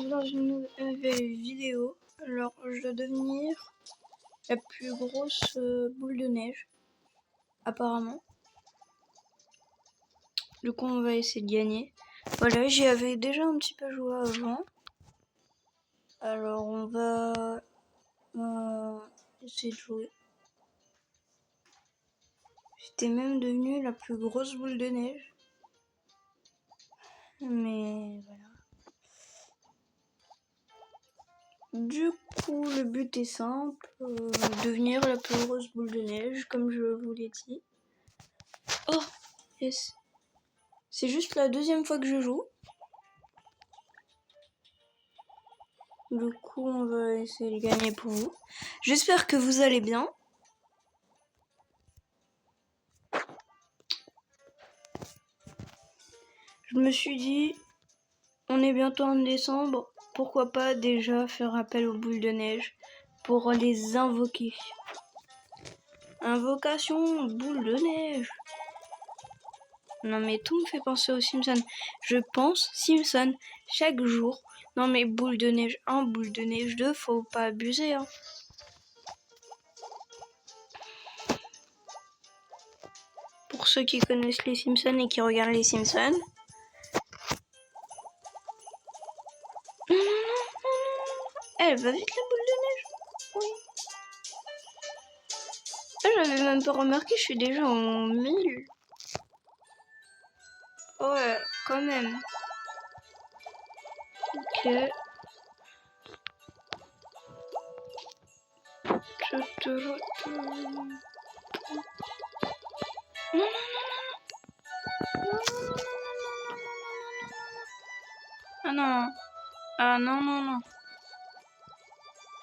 dans une nouvelle vidéo. Alors, je dois devenir la plus grosse boule de neige, apparemment. Du coup, on va essayer de gagner. Voilà, j'y avais déjà un petit peu joué avant. Alors, on va essayer de jouer. J'étais même devenue la plus grosse boule de neige. Mais voilà. Du coup, le but est simple, devenir la plus grosse boule de neige, comme je vous l'ai dit. Oh, yes. C'est juste la deuxième fois que je joue. Du coup, on va essayer de gagner pour vous. J'espère que vous allez bien. Je me suis dit, on est bientôt en décembre, pourquoi pas déjà faire appel aux boules de neige pour les invoquer. Invocation boule de neige. Non mais tout me fait penser aux Simpsons. Je pense Simpson chaque jour. Non mais boule de neige 1, boule de neige 2, faut pas abuser hein. Pour ceux qui connaissent les Simpsons et qui regardent les Simpsons. Non. Elle va vite la boule de neige. Oui. Ah, j'avais même pas remarqué, je suis déjà en 1000. Ouais, quand même. Ok. Ah non. Ah non.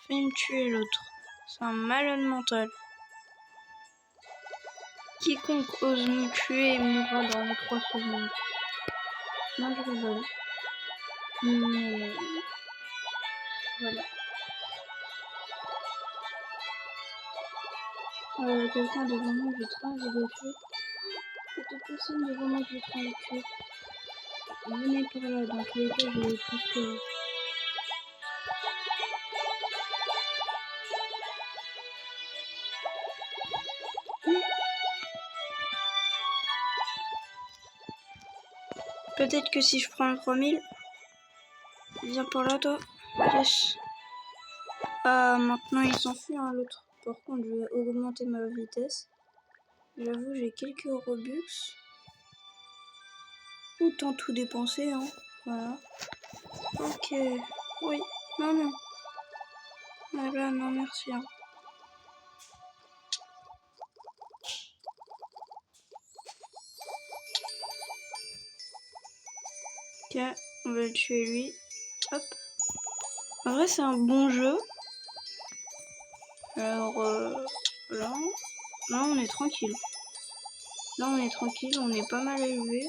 Fais me tuer l'autre. C'est un malade mental. Quiconque ose nous tuer mourra dans les 3 secondes. Non, je rigole. Mais... voilà. Quelqu'un devant moi, je vais envie de le tuer. Cette personne devant moi, je vais envie de le tuer. Venez par là, dans tous les cas, je vais plus que... Peut-être que si je prends le 3000... Viens par là, toi. Yes. Ah, maintenant il s'enfuit, hein, l'autre. Par contre, je vais augmenter ma vitesse. J'avoue, j'ai quelques Robux. Autant tout dépenser, hein. Voilà. Ok. Oui. Non. Voilà, non, merci. Hein. Ok, on va le tuer lui. Hop. En vrai, c'est un bon jeu. Alors, là, on est tranquille. Là, on est tranquille, on est pas mal élevé.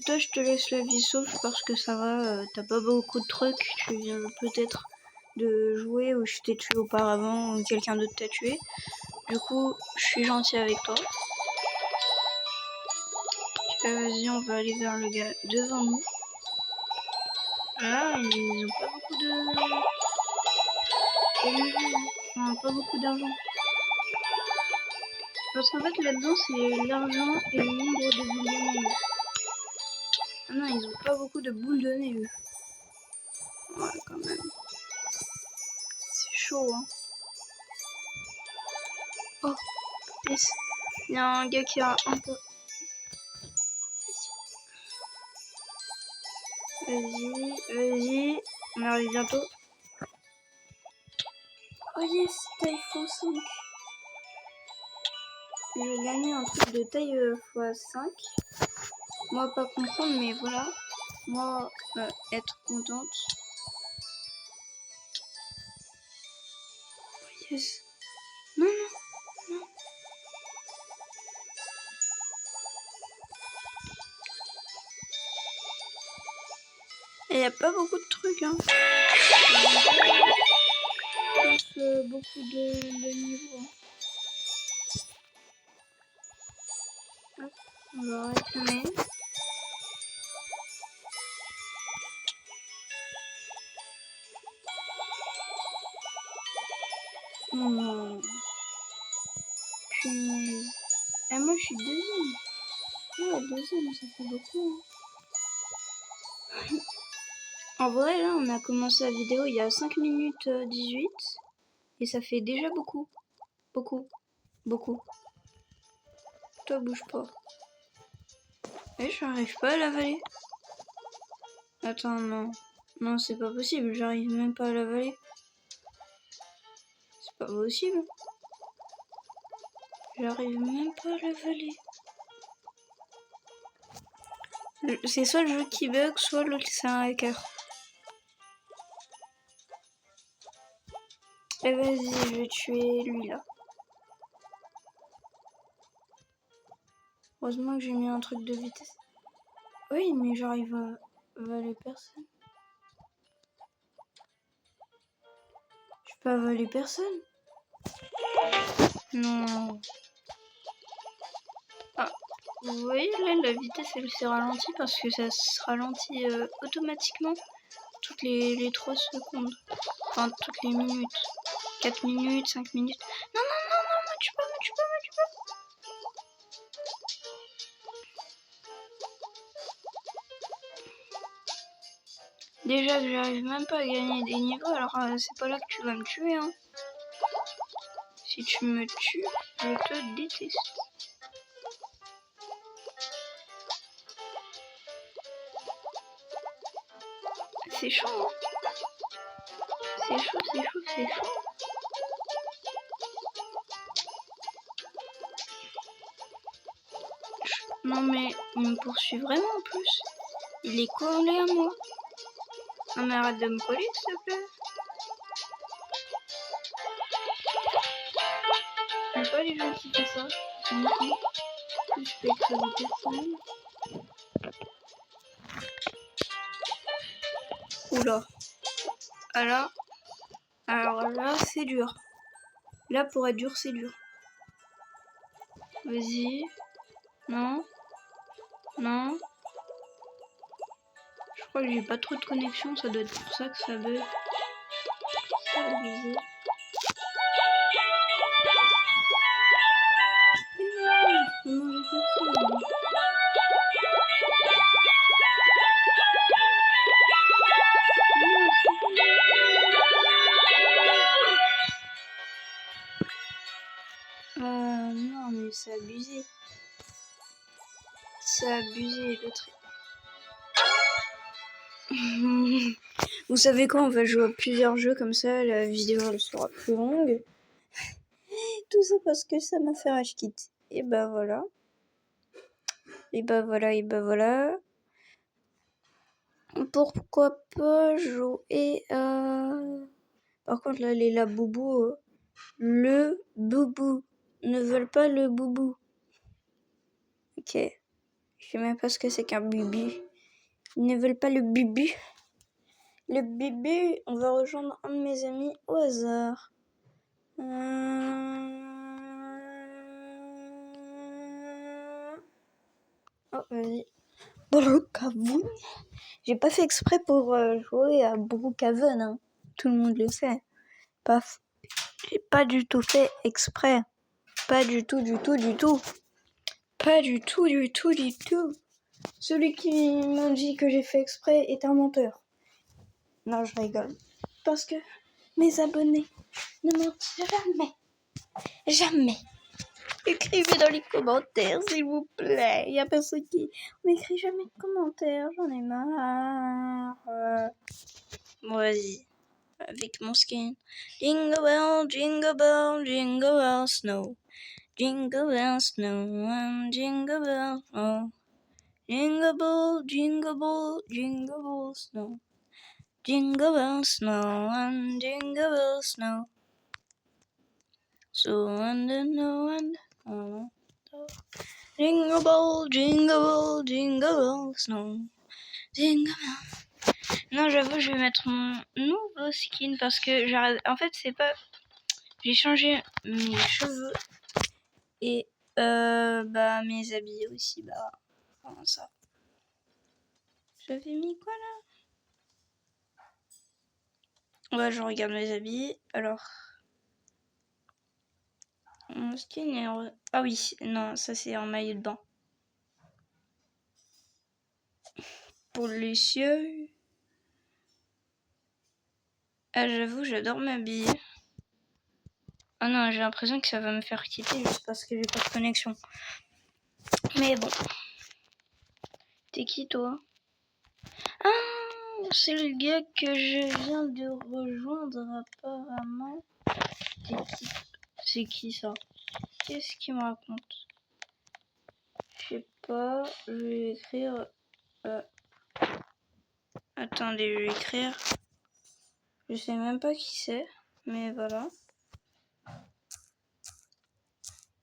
Toi, je te laisse la vie sauve parce que ça va, t'as pas beaucoup de trucs. Tu viens peut-être de jouer ou je t'ai tué auparavant ou quelqu'un d'autre t'a tué. Du coup, je suis gentil avec toi. Vas-y, on va aller vers le gars devant nous. Là, ils ont pas beaucoup de... Enfin, pas beaucoup d'argent. Parce qu'en fait, là-dedans, c'est l'argent et le nombre de boules de neige. Ah non, ils ont pas beaucoup de boules de neige. Ouais, quand même. C'est chaud, hein. Oh, yes. Il y a un gars qui a un peu... Vas-y. On arrive bientôt. Oh yes, taille x5. Je vais gagner un truc de taille x5. Moi, pas comprendre, mais voilà. Moi, être contente. Oh yes. Non. Il n'y a pas beaucoup de trucs, hein. Beaucoup de niveaux. Hop, on va réclamer. Non. Punaise. Et moi, je suis deuxième. Ouais, deuxième, ça fait beaucoup. En vrai, là, on a commencé la vidéo il y a 5 minutes 18. Et ça fait déjà beaucoup. Beaucoup. Beaucoup. Toi, bouge pas. Et j'arrive pas à l'avaler. Attends, non. Non, c'est pas possible. J'arrive même pas à l'avaler. C'est pas possible. J'arrive même pas à l'avaler. C'est soit le jeu qui bug, soit l'autre c'est un hacker. Et vas-y, je vais tuer lui là. Heureusement que j'ai mis un truc de vitesse. Oui, mais j'arrive à avaler personne. Je peux avaler personne. Non. Ah, vous voyez là, la vitesse elle s'est ralentie parce que ça se ralentit automatiquement toutes les 3 secondes. Enfin, toutes les minutes. 4 minutes, 5 minutes. Non, non, non, non, me tue pas, me tue pas, me tue pas. Déjà que j'arrive même pas à gagner des niveaux, alors c'est pas là que tu vas me tuer, hein. Si tu me tues, je te déteste. C'est chaud, hein. C'est chaud, c'est chaud, c'est chaud. Non mais, il me poursuit vraiment en plus. Il est collé à moi. Non mais arrête de me coller s'il te plaît. J'aime pas les gens qui font ça. Ils sont méchants. Je peux écraser personne. Oula. Alors là, c'est dur. Là, pour être dur, c'est dur. Vas-y. Non. Non. Je crois que j'ai pas trop de connexion, ça doit être pour ça que ça bug. C'est abusé. Non, j'ai personne. Non, mais c'est abusé. C'est abusé, l'autre. Vous savez quoi, on va jouer à plusieurs jeux comme ça, la vidéo elle sera plus longue. Tout ça parce que ça m'a fait rage quit. Et bah voilà. Et bah voilà, et bah voilà. Pourquoi pas jouer à... Par contre là, les la boubou... Le boubou. Ne veulent pas le boubou. Ok. Je sais même pas ce que c'est qu'un bubu. Ils ne veulent pas le bubu. Le bubu, on va rejoindre un de mes amis au hasard. Oh, vas-y. Brookhaven. J'ai pas fait exprès pour jouer à Brookhaven, hein. Tout le monde le sait. J'ai pas du tout fait exprès. Pas du tout, du tout, du tout. Pas du tout, du tout, du tout. Celui qui m'a dit que j'ai fait exprès est un menteur. Non, je rigole. Parce que mes abonnés ne mentent jamais. Jamais. Écrivez dans les commentaires, s'il vous plaît. Il y a personne qui m'écrit jamais de commentaires. J'en ai marre. Vas-y. Avec mon skin. Jingle bell, jingle bell, snow. Jingle bell, snow, and jingle bell, snow. Jingle bell, jingle bell, jingle bell, snow. Jingle bell, snow, and jingle bell, snow. So and no and jingle bell, jingle bell, jingle bell, snow. Jingle bell. Non, j'avoue, je vais mettre mon nouveau skin parce que j'arrête. En fait, c'est pas. J'ai changé mes cheveux et bah mes habits aussi. Bah, comment ça? J'avais mis quoi là? Ouais, je regarde mes habits. Alors, Mon skin est... Ah oui, non, ça c'est un maillot de bain. Pour les cieux... Ah, j'avoue, j'adore m'habiller. Ah non, j'ai l'impression que ça va me faire quitter juste parce que j'ai pas de connexion. Mais bon. T'es qui, toi? Ah, c'est le gars que je viens de rejoindre apparemment. C'est qui ça? Qu'est-ce qu'il me raconte? Je sais pas, je vais écrire... Attendez, je vais écrire... Je sais même pas qui c'est, mais voilà.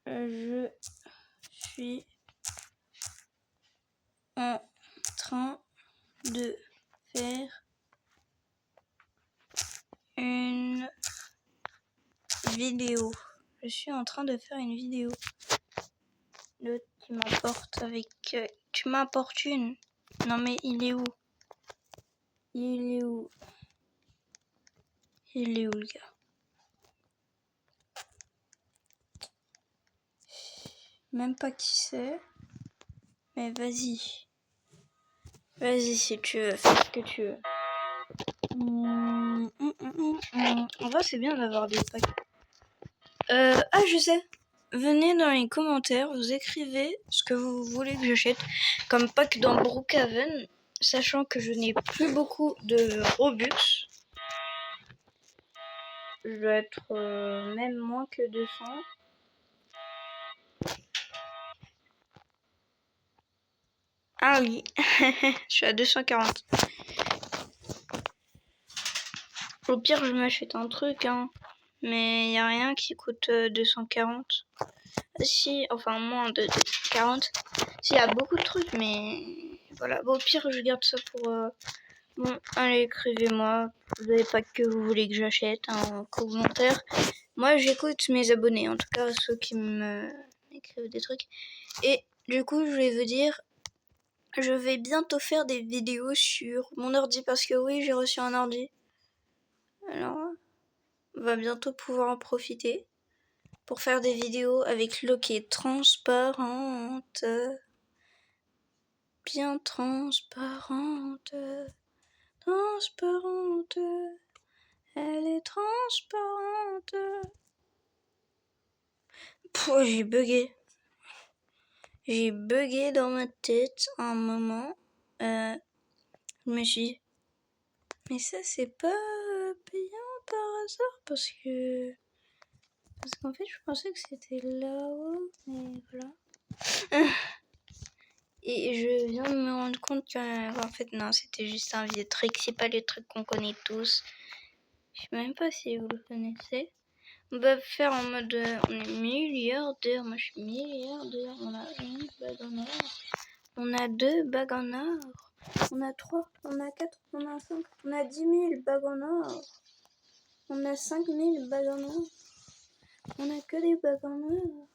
Je suis en train de faire une vidéo. Je suis en train de faire une vidéo. L'autre qui m'apporte avec... tu m'importunes. Non mais il est où? Il est où? Il est où le gars? Même pas qui c'est. Mais vas-y. Vas-y si tu veux, fais ce que tu veux. En vrai c'est bien d'avoir des packs. Ah je sais. Venez dans les commentaires, vous écrivez ce que vous voulez que j'achète comme pack dans Brookhaven, sachant que je n'ai plus beaucoup de Robux. Je dois être même moins que 200. Ah oui, je suis à 240. Au pire, je m'achète un truc, hein. Mais il n'y a rien qui coûte 240. Si, enfin moins de 240. Si, il y a beaucoup de trucs, mais voilà. Bon, au pire, je garde ça pour... Bon, allez, écrivez-moi. Vous n'avez pas que vous voulez que j'achète en commentaire. Moi, j'écoute mes abonnés, en tout cas ceux qui m'écrivent des trucs. Et du coup, je vais vous dire, je vais bientôt faire des vidéos sur mon ordi parce que oui, j'ai reçu un ordi. Alors, on va bientôt pouvoir en profiter pour faire des vidéos avec l'eau qui est transparente. Bien transparente. Transparente. Elle est transparente. Pouh, j'ai bugué. J'ai bugué dans ma tête un moment. Je me suis dit, mais ça c'est pas payant par hasard parce qu'en fait je pensais que c'était là-haut, mais voilà. Et je viens de me rendre compte qu'en fait non, c'était juste un vieux truc, c'est pas le truc qu'on connaît tous. Je sais même pas si vous le connaissez. On va faire en mode on est milliardaire, moi je suis milliardaire, on a une bague en or, on a 2 bagues en or, on a 3, on a 4, on a 5, on a 10 000 bagues en or, on a 5 000 bagues en or, on a que des bagues en or,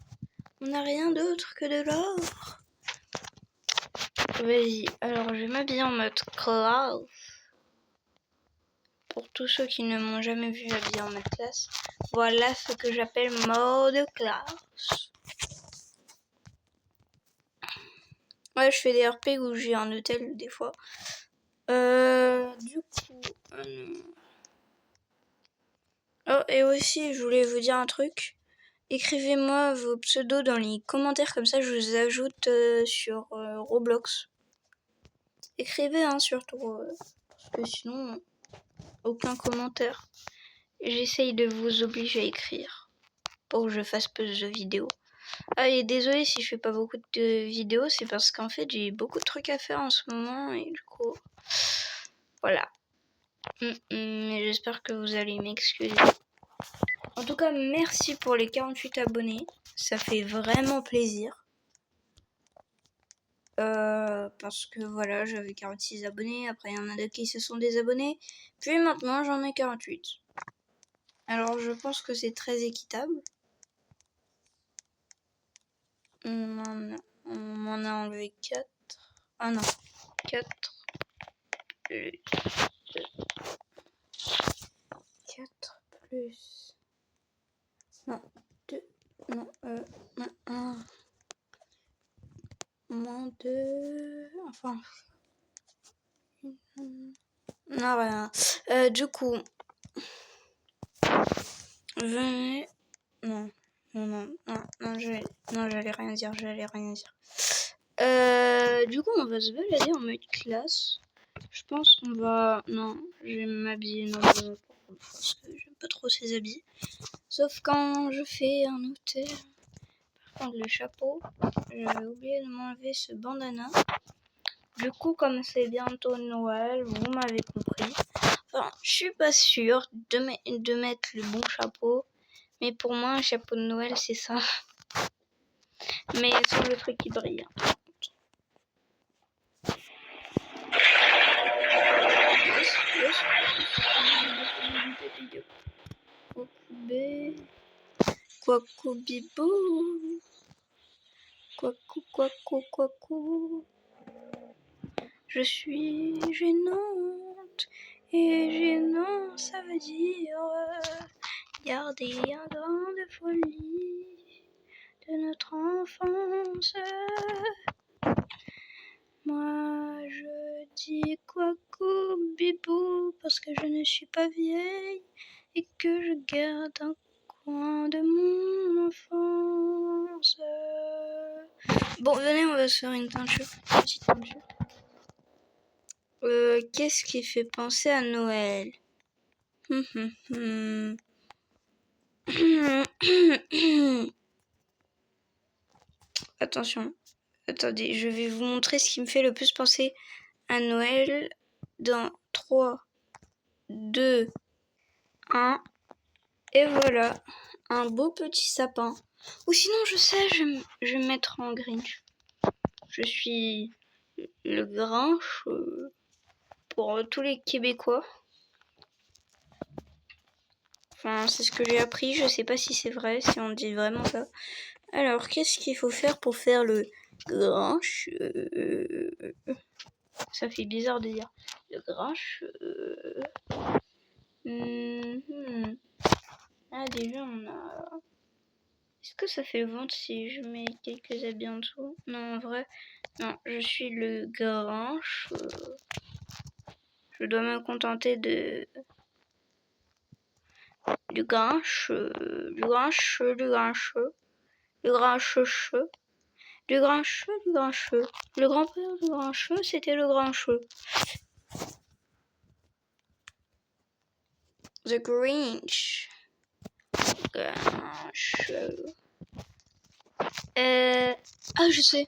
on a rien d'autre que de l'or. Vas-y, alors je vais m'habiller en mode classe. Pour tous ceux qui ne m'ont jamais vu habiller en mode classe, voilà ce que j'appelle mode classe. Ouais, je fais des RP où j'ai un hôtel des fois. Du coup... Oh, et aussi, je voulais vous dire un truc. Écrivez-moi vos pseudos dans les commentaires, comme ça je vous ajoute sur Roblox. Écrivez, hein, surtout, parce que sinon, aucun commentaire. J'essaye de vous obliger à écrire pour que je fasse plus de vidéos. Ah, et désolé si je fais pas beaucoup de vidéos, c'est parce qu'en fait j'ai beaucoup de trucs à faire en ce moment et du coup, voilà. Mais j'espère que vous allez m'excuser. En tout cas, merci pour les 48 abonnés. Ça fait vraiment plaisir. Parce que voilà, j'avais 46 abonnés. Après, il y en a d'autres qui se sont désabonnés. Puis maintenant, j'en ai 48. Alors, je pense que c'est très équitable. On m'en a enlevé 4. Ah non, 4 plus 2. 4 plus... Non, 2. Non, Moins de... Enfin... Non, rien. Du coup... Venez... Non, j'allais rien dire, du coup, on va se balader en mode classe. Je pense qu'on va... Non, je vais m'habiller normalement parce que j'aime pas trop ces habits. Sauf quand je fais un hôtel. Par contre, le chapeau, j'avais oublié de m'enlever ce bandana. Du coup, comme c'est bientôt Noël, vous m'avez compris. Enfin, je suis pas sûre de mettre le bon chapeau. Mais pour moi, un chapeau de Noël, c'est ça. Mais sans le truc qui brille. Coucou bibou. Coucou. Je suis gênante. Et gênant, ça veut dire garder un grain de folie de notre enfance. Moi je dis coucou bibou parce que je ne suis pas vieille et que je garde un coin de mon enfance. Bon, venez, on va se faire une petite teinture. Qu'est-ce qui fait penser à Noël? Attention, attendez, je vais vous montrer ce qui me fait le plus penser à Noël dans 3, 2, 1. Et voilà, un beau petit sapin. Ou sinon, je sais, je vais me mettre en Grinch. Je suis le Grinch pour tous les Québécois. Enfin, c'est ce que j'ai appris. Je sais pas si c'est vrai, si on dit vraiment ça. Alors, qu'est-ce qu'il faut faire pour faire le Grinch? Ça fait bizarre de dire le Grinch. Ah, déjà, on a... Est-ce que ça fait le ventre si je mets quelques habits en dessous? Non, en vrai, non. Je suis le Grinch. Je dois me contenter du Grinch. Du Grincheux. Le grand-père du Grincheux, c'était le Grincheux. The Grinch. Ah, je sais.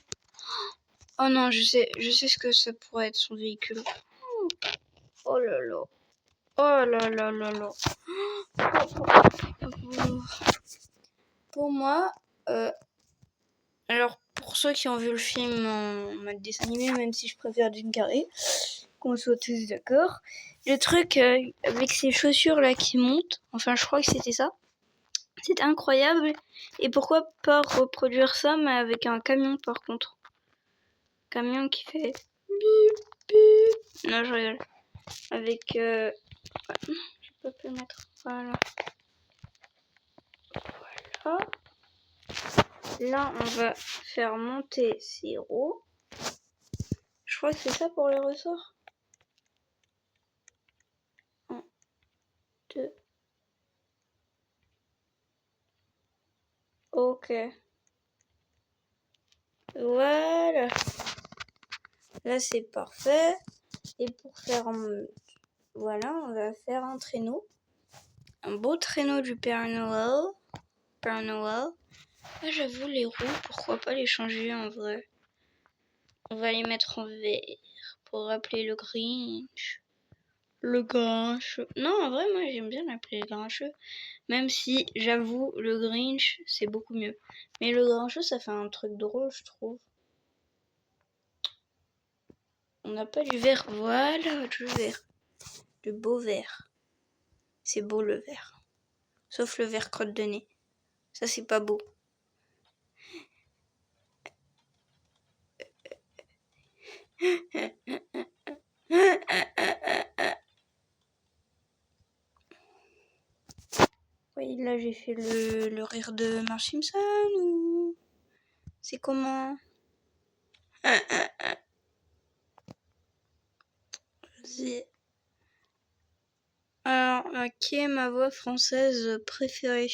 Oh non, je sais ce que ça pourrait être son véhicule. Oh là là. Pour moi, alors pour ceux qui ont vu le film en mode dessin animé, même si je préfère Jim Carrey, qu'on soit tous d'accord, le truc avec ces chaussures là qui montent, enfin je crois que c'était ça. C'est incroyable. Et pourquoi pas reproduire ça, mais avec un camion par contre. Camion qui fait bip bip. Non, je rigole. Avec je peux plus mettre. Voilà. Là, on va faire monter ces roues. Je crois que c'est ça pour les ressorts. 1, 2. Ok. Voilà. Là, c'est parfait. Et pour faire... Voilà, on va faire un traîneau. Un beau traîneau du Père Noël. Ah, j'avoue, les roues, pourquoi pas les changer en vrai. On va les mettre en vert pour rappeler le Grinch. Le Grinch. Non, en vrai, moi, j'aime bien l'appeler le Grincheux. Même si, j'avoue, le Grinch, c'est beaucoup mieux. Mais le Grincheux, ça fait un truc drôle, je trouve. On n'a pas du vert. Voilà, du vert. Du beau vert. C'est beau, le vert. Sauf le vert crotte de nez. Ça, c'est pas beau. Oui. là j'ai fait le rire de Marge Simpson ou... C'est comment? Vas-y. Alors, qui est ma voix française préférée?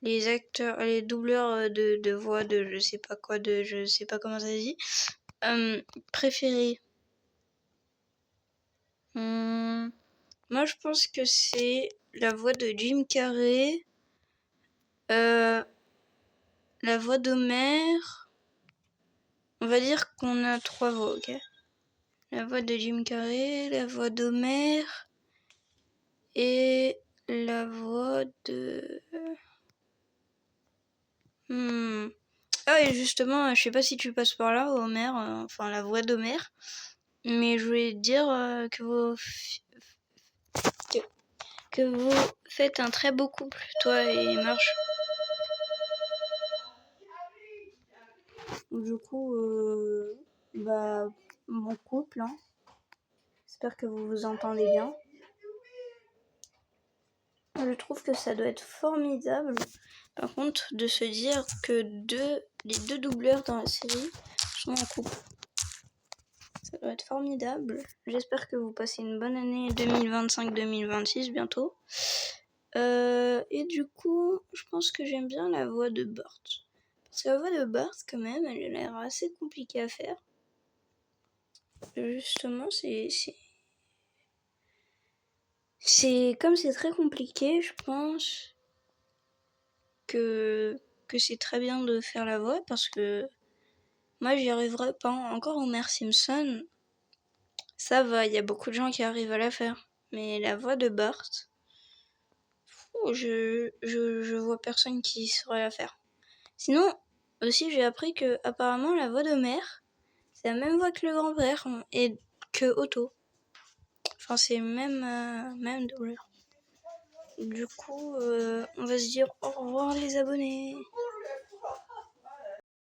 Les acteurs, les doubleurs de voix de je sais pas quoi, de je sais pas comment ça se dit. Préférés. Moi je pense que c'est la voix de Jim Carrey, la voix d'Homer. On va dire qu'on a 3 voix, ok? La voix de Jim Carrey, la voix d'Homer et la voix de... Ah et justement, je sais pas si tu passes par là, Homer, enfin la voix d'Homer, mais je voulais te dire que vous faites un très beau couple, toi et Marge. Du coup, bon couple, hein. J'espère que vous vous entendez bien. Je trouve que ça doit être formidable, par contre, de se dire que les deux doubleurs dans la série sont en couple. Ça doit être formidable. J'espère que vous passez une bonne année 2025-2026 bientôt. Et du coup, je pense que j'aime bien la voix de Bart. Parce que la voix de Bart, quand même, elle a l'air assez compliquée à faire. Justement, comme c'est très compliqué, je pense que c'est très bien de faire la voix parce que moi j'y arriverai pas. Encore Homer Simpson, ça va, il y a beaucoup de gens qui arrivent à la faire. Mais la voix de Bart, je vois personne qui saurait la faire. Sinon, aussi j'ai appris que apparemment la voix d'Homer, c'est la même voix que le grand-père et que Otto. Enfin, c'est même doubleur. Du coup, on va se dire au revoir les abonnés.